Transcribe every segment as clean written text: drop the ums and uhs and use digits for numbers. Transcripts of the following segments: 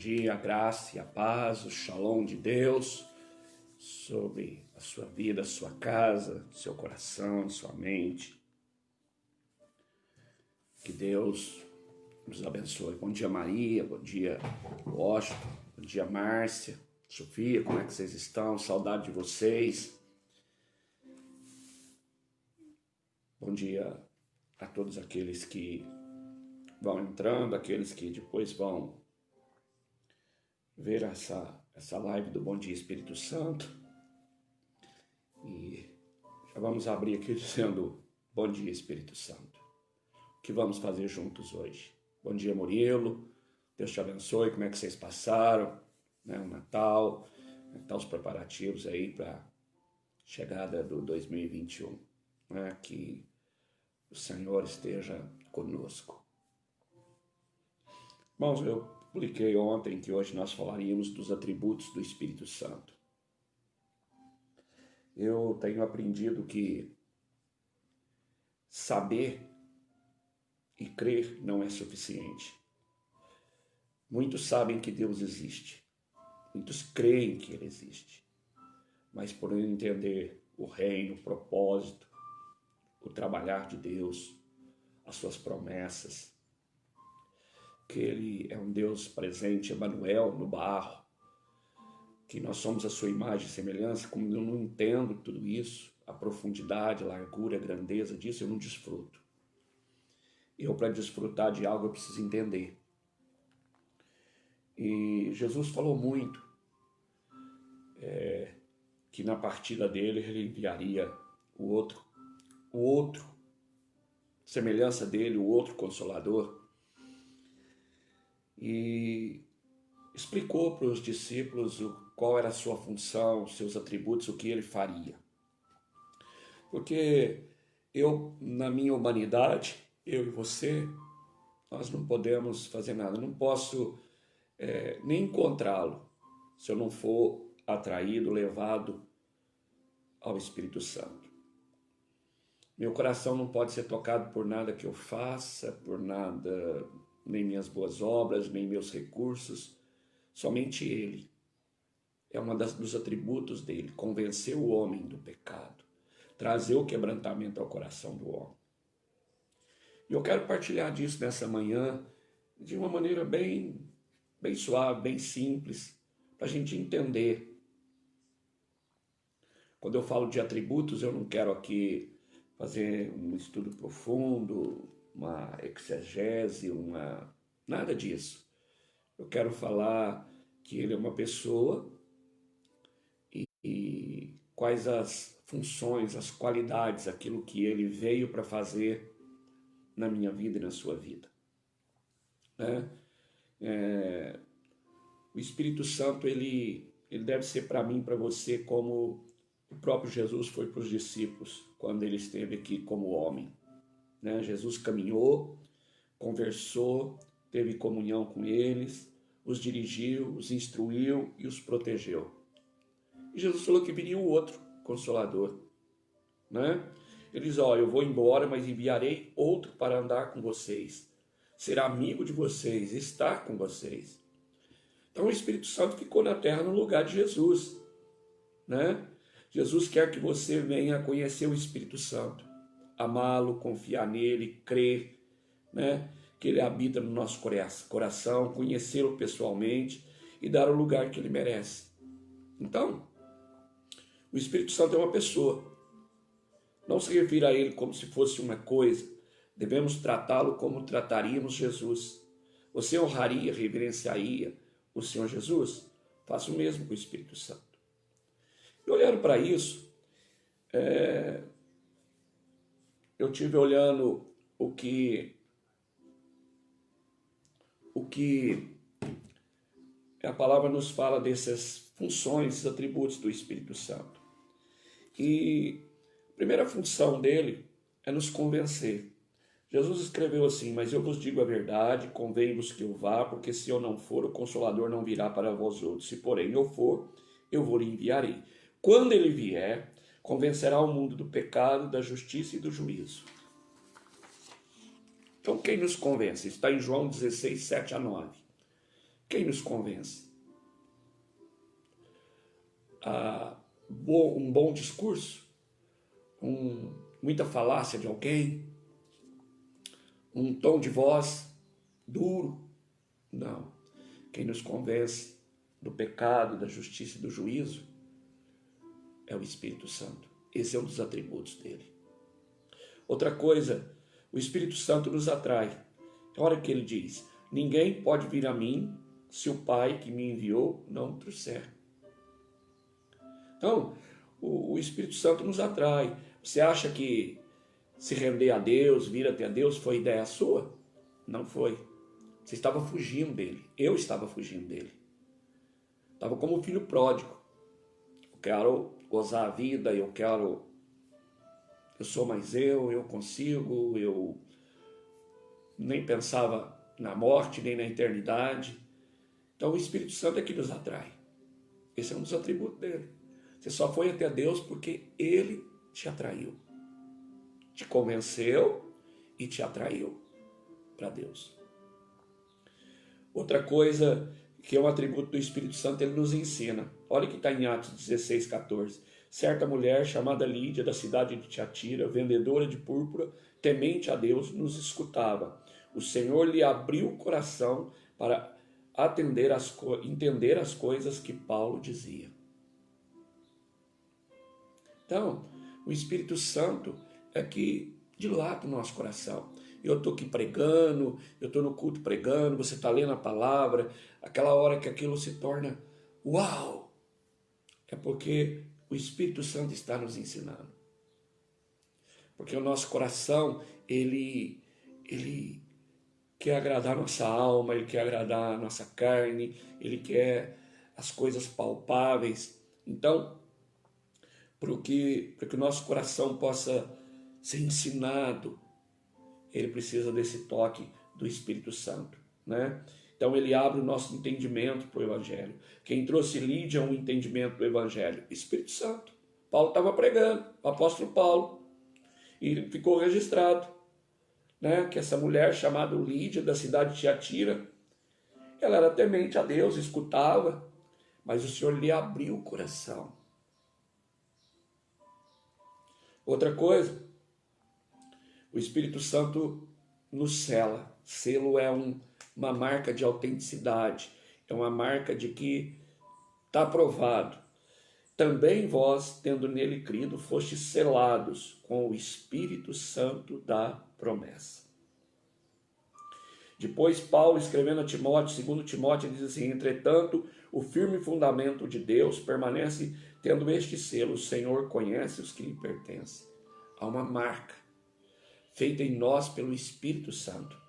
dia, a graça e a paz, o shalom de Deus sobre a sua vida, a sua casa, seu coração, sua mente. Que Deus nos abençoe. Bom dia, Maria, bom dia, Washington, bom dia, Márcia, Sofia, como é que vocês estão? Saudade de vocês. Bom dia a todos aqueles que vão entrando, aqueles que depois vão ver essa live do Bom Dia Espírito Santo. E já vamos abrir aqui dizendo Bom Dia Espírito Santo. O que vamos fazer juntos hoje? Bom dia, Murilo. Deus te abençoe. Como é que vocês passaram? O Natal. Como é que estão os preparativos aí para a chegada do 2021? Que o Senhor esteja conosco. Irmãos, eu publiquei ontem que hoje nós falaríamos dos atributos do Espírito Santo. Eu tenho aprendido que saber e crer não é suficiente. Muitos sabem que Deus existe, muitos creem que Ele existe, mas por não entender o reino, o propósito, o trabalhar de Deus, as suas promessas, que Ele é um Deus presente, Emanuel, no barro, que nós somos a sua imagem e semelhança, como eu não entendo tudo isso, a profundidade, a largura, a grandeza disso, eu não desfruto. Eu, para desfrutar de algo, eu preciso entender. E Jesus falou muito que na partida dele, ele enviaria o outro, semelhança dele, o outro Consolador. E explicou para os discípulos qual era a sua função, seus atributos, o que ele faria. Porque eu, na minha humanidade, eu e você, nós não podemos fazer nada. Eu não posso nem encontrá-lo se eu não for atraído, levado ao Espírito Santo. Meu coração não pode ser tocado por nada que eu faça, por nada, nem minhas boas obras, nem meus recursos. Somente Ele. É um dos atributos dele, convencer o homem do pecado, trazer o quebrantamento ao coração do homem. E eu quero partilhar disso nessa manhã de uma maneira bem suave, bem simples, para a gente entender. Quando eu falo de atributos, eu não quero aqui fazer um estudo profundo, uma exegese, nada disso. Eu quero falar que ele é uma pessoa e quais as funções, as qualidades, aquilo que ele veio para fazer na minha vida e na sua vida. O Espírito Santo, ele deve ser para mim, para você, como o próprio Jesus foi para os discípulos, quando ele esteve aqui como homem. Jesus caminhou, conversou, teve comunhão com eles, os dirigiu, os instruiu e os protegeu. E Jesus falou que viria o outro Consolador. Ele diz, eu vou embora, mas enviarei outro para andar com vocês. Será amigo de vocês, estar com vocês. Então o Espírito Santo ficou na terra no lugar de Jesus. Jesus quer que você venha conhecer o Espírito Santo. Amá-lo, confiar nele, crer, que ele habita no nosso coração, conhecê-lo pessoalmente e dar o lugar que ele merece. Então, o Espírito Santo é uma pessoa. Não se refira a ele como se fosse uma coisa. Devemos tratá-lo como trataríamos Jesus. Você honraria, reverenciaria o Senhor Jesus? Faça o mesmo com o Espírito Santo. E olhando para isso, eu tive olhando o que a palavra nos fala dessas funções, esses atributos do Espírito Santo. E a primeira função dele é nos convencer. Jesus escreveu assim, mas eu vos digo a verdade, convém-vos que eu vá, porque se eu não for, o Consolador não virá para vós outros. Se porém eu for, eu vou lhe enviarei. Quando ele vier, convencerá o mundo do pecado, da justiça e do juízo. Então quem nos convence? Está em João 16, 7 a 9. Quem nos convence? Um bom discurso? Muita falácia de alguém? Um tom de voz duro? Não. Quem nos convence do pecado, da justiça e do juízo é o Espírito Santo. Esse é um dos atributos dele. Outra coisa, o Espírito Santo nos atrai. Olha que ele diz: ninguém pode vir a mim se o Pai que me enviou não o trouxer. Então, o Espírito Santo nos atrai. Você acha que se render a Deus, vir até a Deus, foi ideia sua? Não foi. Você estava fugindo dele. Eu estava fugindo dele. Estava como um filho pródigo. Eu quero gozar a vida, eu sou mais eu consigo, eu nem pensava na morte, nem na eternidade. Então o Espírito Santo é que nos atrai. Esse é um dos atributos dele. Você só foi até Deus porque ele te atraiu. Te convenceu e te atraiu para Deus. Outra coisa que é um atributo do Espírito Santo, ele nos ensina. Olha que está em Atos 16, 14. Certa mulher chamada Lídia, da cidade de Tiatira, vendedora de púrpura, temente a Deus, nos escutava. O Senhor lhe abriu o coração para entender as coisas que Paulo dizia. Então, o Espírito Santo é que dilata o nosso coração. Eu estou aqui pregando, eu estou no culto pregando, você está lendo a palavra, aquela hora que aquilo se torna uau! É porque o Espírito Santo está nos ensinando. Porque o nosso coração, ele quer agradar a nossa alma, ele quer agradar a nossa carne, ele quer as coisas palpáveis. Então, para que o nosso coração possa ser ensinado, ele precisa desse toque do Espírito Santo, né? Então ele abre o nosso entendimento para o Evangelho. Quem trouxe Lídia um entendimento do Evangelho? Espírito Santo. Paulo estava pregando, o apóstolo Paulo, e ficou registrado, né, que essa mulher chamada Lídia, da cidade de Tiatira, ela era temente a Deus, escutava, mas o Senhor lhe abriu o coração. Outra coisa, o Espírito Santo nos sela. Selo é uma marca de autenticidade, é uma marca de que está aprovado. Também vós, tendo nele crido, fostes selados com o Espírito Santo da promessa. Depois Paulo, escrevendo a Timóteo, segundo Timóteo, diz assim: entretanto, o firme fundamento de Deus permanece tendo este selo: o Senhor conhece os que lhe pertencem. Há uma marca feita em nós pelo Espírito Santo.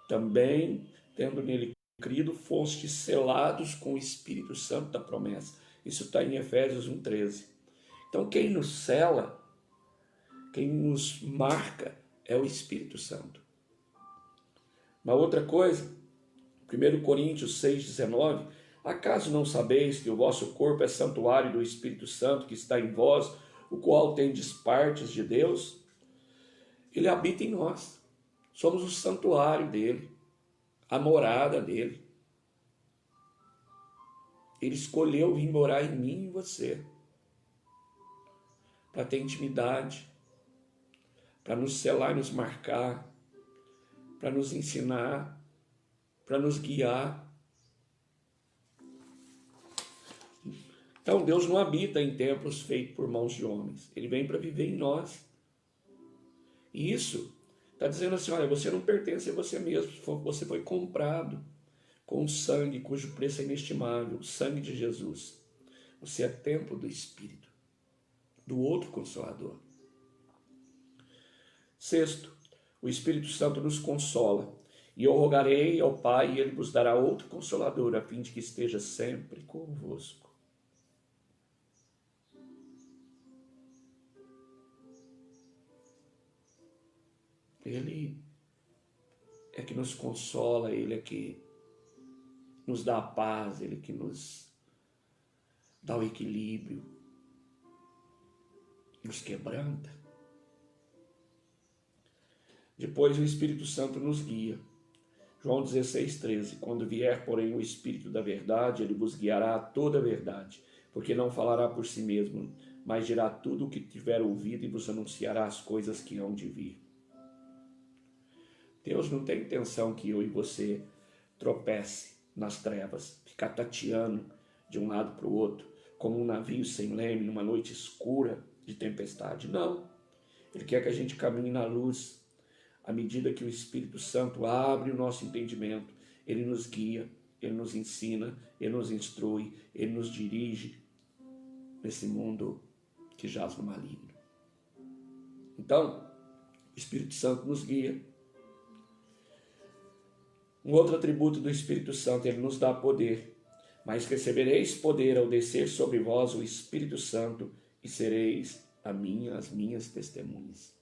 Também, tendo nele crido, fostes selados com o Espírito Santo da promessa. Isso está em Efésios 1,13. Então, quem nos sela, quem nos marca, é o Espírito Santo. Uma outra coisa, 1 Coríntios 6,19, acaso não sabeis que o vosso corpo é santuário do Espírito Santo que está em vós, o qual tendes partes de Deus? Ele habita em nós. Somos o santuário dele, a morada dele. Ele escolheu vir morar em mim e em você, para ter intimidade, para nos selar e nos marcar, para nos ensinar, para nos guiar. Então Deus não habita em templos feitos por mãos de homens. Ele vem para viver em nós. E isso está dizendo assim, olha, você não pertence a você mesmo, você foi comprado com sangue cujo preço é inestimável, o sangue de Jesus. Você é templo do Espírito, do outro Consolador. Sexto, o Espírito Santo nos consola. E eu rogarei ao Pai, e Ele vos dará outro Consolador, a fim de que esteja sempre convosco. Ele é que nos consola, Ele é que nos dá a paz, Ele é que nos dá o equilíbrio, nos quebranta. Depois o Espírito Santo nos guia. João 16:13. Quando vier, porém, o Espírito da verdade, ele vos guiará a toda a verdade, porque não falará por si mesmo, mas dirá tudo o que tiver ouvido e vos anunciará as coisas que hão de vir. Deus não tem intenção que eu e você tropece nas trevas, ficar tateando de um lado para o outro, como um navio sem leme numa noite escura de tempestade. Não. Ele quer que a gente caminhe na luz. À medida que o Espírito Santo abre o nosso entendimento, ele nos guia, ele nos ensina, ele nos instrui, ele nos dirige nesse mundo que jaz no maligno. Então, o Espírito Santo nos guia. Um outro atributo do Espírito Santo, ele nos dá poder. Mas recebereis poder ao descer sobre vós o Espírito Santo e sereis as minhas testemunhas.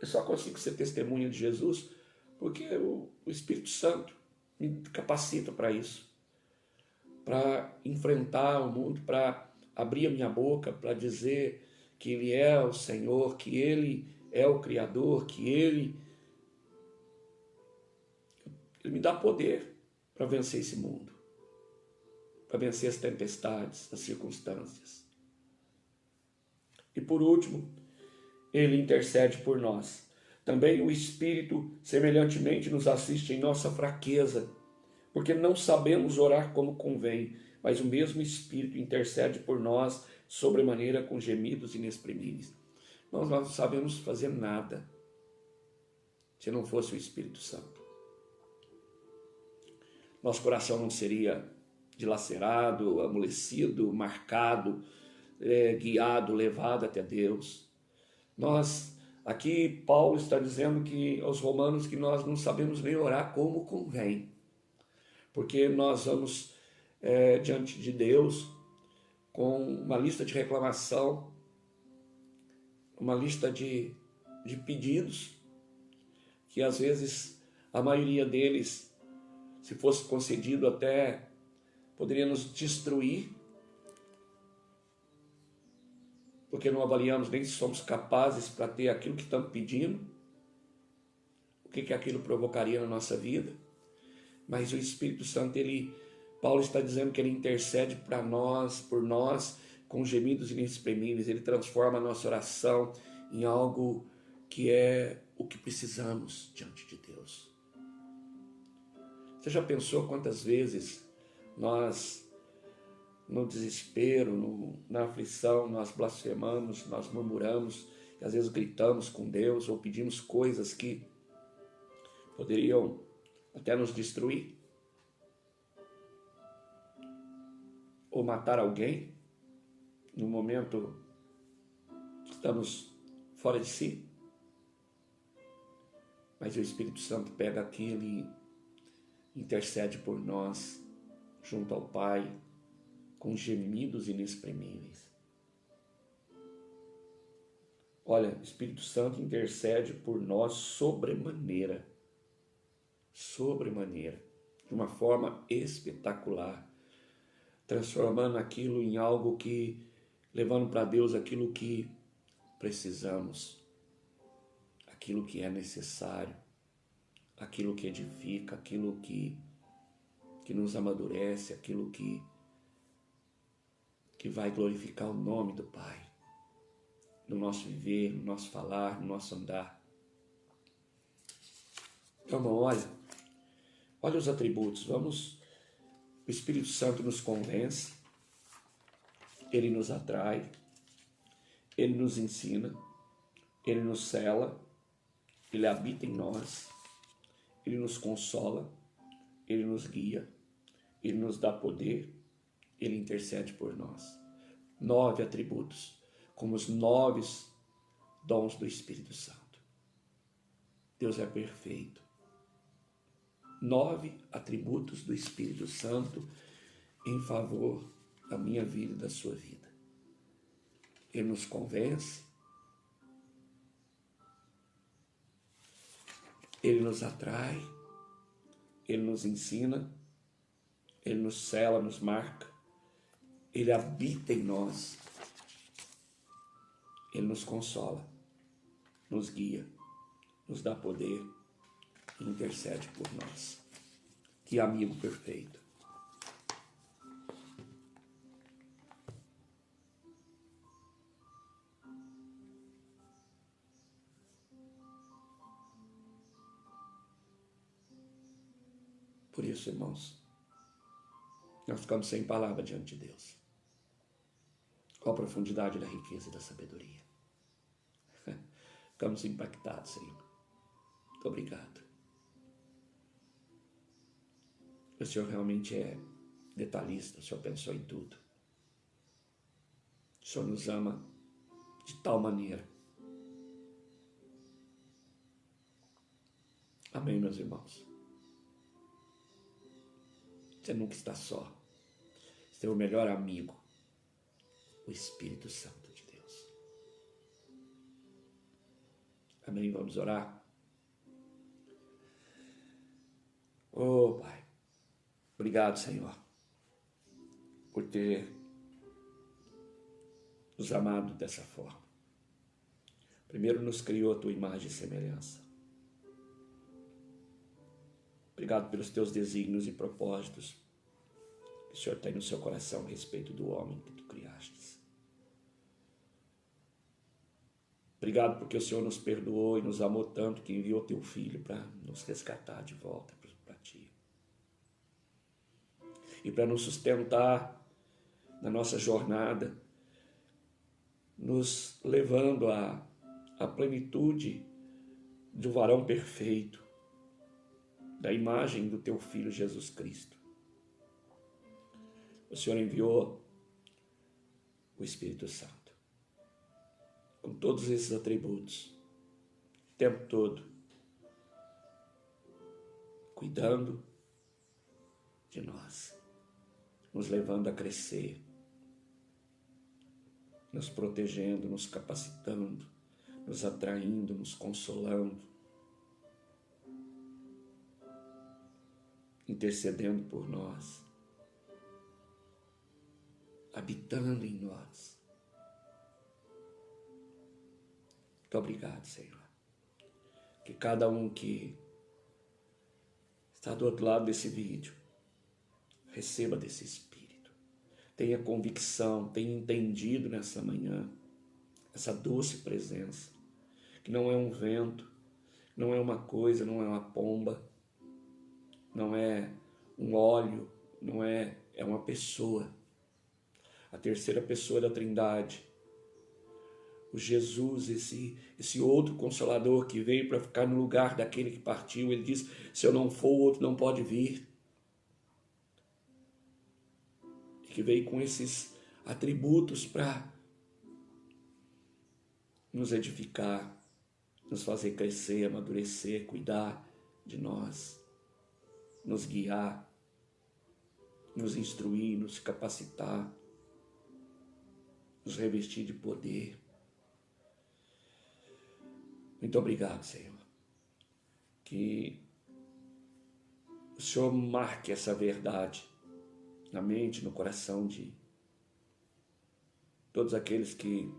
Eu só consigo ser testemunha de Jesus porque o Espírito Santo me capacita para isso. Para enfrentar o mundo, para abrir a minha boca, para dizer que Ele é o Senhor, que Ele é o Criador, que Ele me dá poder para vencer esse mundo, para vencer as tempestades, as circunstâncias. E por último, Ele intercede por nós. Também o Espírito, semelhantemente, nos assiste em nossa fraqueza, porque não sabemos orar como convém, mas o mesmo Espírito intercede por nós sobremaneira com gemidos inexprimíveis. Nós não sabemos fazer nada se não fosse o Espírito Santo. Nosso coração não seria dilacerado, amolecido, marcado, guiado, levado até Deus. Aqui Paulo está dizendo que aos romanos que nós não sabemos nem orar como convém, porque nós vamos diante de Deus com uma lista de reclamação, uma lista de pedidos, que às vezes a maioria deles, se fosse concedido, até poderia nos destruir, porque não avaliamos nem se somos capazes para ter aquilo que estamos pedindo, o que aquilo provocaria na nossa vida. Mas o Espírito Santo, Paulo está dizendo que ele intercede para nós, por nós, com gemidos inexprimíveis. Ele transforma a nossa oração em algo que é o que precisamos diante de Deus. Você já pensou quantas vezes nós, no desespero, na aflição, nós blasfemamos, nós murmuramos, e às vezes gritamos com Deus ou pedimos coisas que poderiam até nos destruir? Ou matar alguém no momento que estamos fora de si? Mas o Espírito Santo pega aquilo e intercede por nós junto ao Pai com gemidos inexprimíveis. Olha, o Espírito Santo intercede por nós sobremaneira, de uma forma espetacular, transformando aquilo em algo que, levando para Deus aquilo que precisamos, aquilo que é necessário, aquilo que edifica, aquilo que nos amadurece, aquilo que vai glorificar o nome do Pai, no nosso viver, no nosso falar, no nosso andar. Então, irmão, olha os atributos. O Espírito Santo nos convence, ele nos atrai, ele nos ensina, ele nos cela, ele habita em nós, ele nos consola, ele nos guia, ele nos dá poder, ele intercede por nós. 9 atributos, como os 9 dons do Espírito Santo. Deus é perfeito. 9 atributos do Espírito Santo em favor da minha vida e da sua vida. Ele nos convence, ele nos atrai, ele nos ensina, ele nos cela, nos marca, ele habita em nós, ele nos consola, nos guia, nos dá poder, e intercede por nós. Que amigo perfeito. Por isso, irmãos, nós ficamos sem palavra diante de Deus. Qual a profundidade da riqueza e da sabedoria. Ficamos impactados, Senhor. Muito obrigado. O Senhor realmente é detalhista, o Senhor pensou em tudo. O Senhor nos ama de tal maneira. Amém, meus irmãos. Você nunca está só. Você é o melhor amigo, o Espírito Santo de Deus. Amém, vamos orar? Oh, Pai, obrigado, Senhor, por ter nos amado dessa forma. Primeiro nos criou a tua imagem e semelhança. Obrigado pelos teus desígnios e propósitos que o Senhor tem no seu coração a respeito do homem que tu criastes. Obrigado porque o Senhor nos perdoou e nos amou tanto que enviou teu Filho para nos resgatar de volta para ti. E para nos sustentar na nossa jornada, nos levando à plenitude do varão perfeito, da imagem do teu Filho Jesus Cristo. O Senhor enviou o Espírito Santo, com todos esses atributos, o tempo todo, cuidando de nós, nos levando a crescer, nos protegendo, nos capacitando, nos atraindo, nos consolando, intercedendo por nós, habitando em nós. Muito obrigado, Senhor. Que cada um que está do outro lado desse vídeo receba desse Espírito, tenha convicção, tenha entendido nessa manhã essa doce presença, que não é um vento, não é uma coisa, não é uma pomba, não é um óleo, não é uma pessoa, a terceira pessoa da Trindade, o Jesus, esse outro Consolador que veio para ficar no lugar daquele que partiu. Ele diz, se eu não for, o outro não pode vir. E que veio com esses atributos para nos edificar, nos fazer crescer, amadurecer, cuidar de nós, nos guiar, nos instruir, nos capacitar, nos revestir de poder. Muito obrigado, Senhor. Que o Senhor marque essa verdade na mente, no coração de todos aqueles que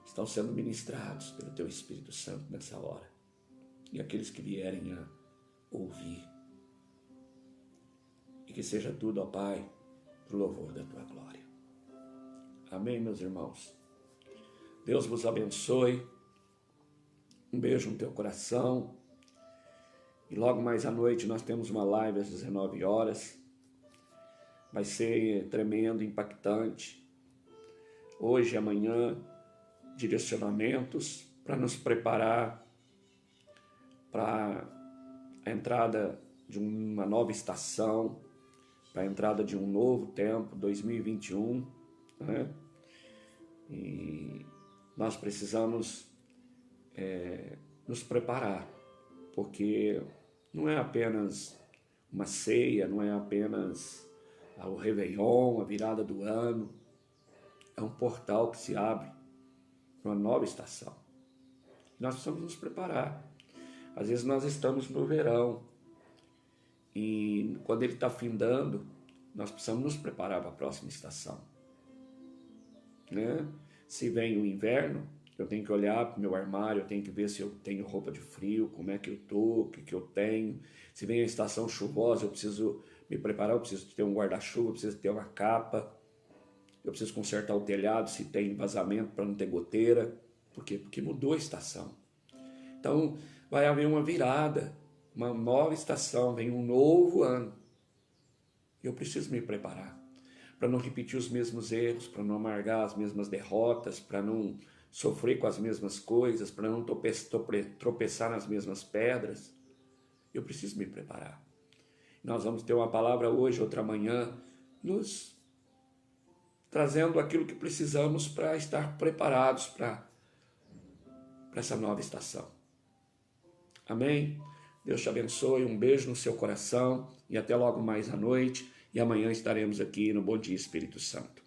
estão sendo ministrados pelo Teu Espírito Santo nessa hora. E aqueles que vierem a ouvir. E que seja tudo, ó Pai, pro louvor da Tua glória. Amém, meus irmãos. Deus vos abençoe. Um beijo no teu coração. E logo mais à noite nós temos uma live às 19 horas. Vai ser tremendo, impactante. Hoje e amanhã, direcionamentos para nos preparar para a entrada de uma nova estação, para a entrada de um novo tempo, 2021, né? E nós precisamos nos preparar, porque não é apenas uma ceia, não é apenas o Réveillon, a virada do ano, é um portal que se abre para uma nova estação. Nós precisamos nos preparar. Às vezes nós estamos no verão e quando ele está findando, nós precisamos nos preparar para a próxima estação, né? Se vem o inverno, Eu tenho que olhar para o meu armário, eu tenho que ver se eu tenho roupa de frio, como é que eu tô, o que que eu tenho. Se vem a estação chuvosa, eu preciso me preparar, eu preciso ter um guarda-chuva, eu preciso ter uma capa, eu preciso consertar o telhado se tem vazamento para não ter goteira. Por quê? Porque mudou a estação. Então vai haver uma virada, uma nova estação, vem um novo ano. Eu preciso me preparar para não repetir os mesmos erros, para não amargar as mesmas derrotas, para não sofrer com as mesmas coisas, para não tropeçar nas mesmas pedras. Eu preciso me preparar. Nós vamos ter uma palavra hoje, outra amanhã, nos trazendo aquilo que precisamos para estar preparados para essa nova estação. Amém? Deus te abençoe, um beijo no seu coração e até logo mais à noite. E amanhã estaremos aqui no Bom Dia Espírito Santo.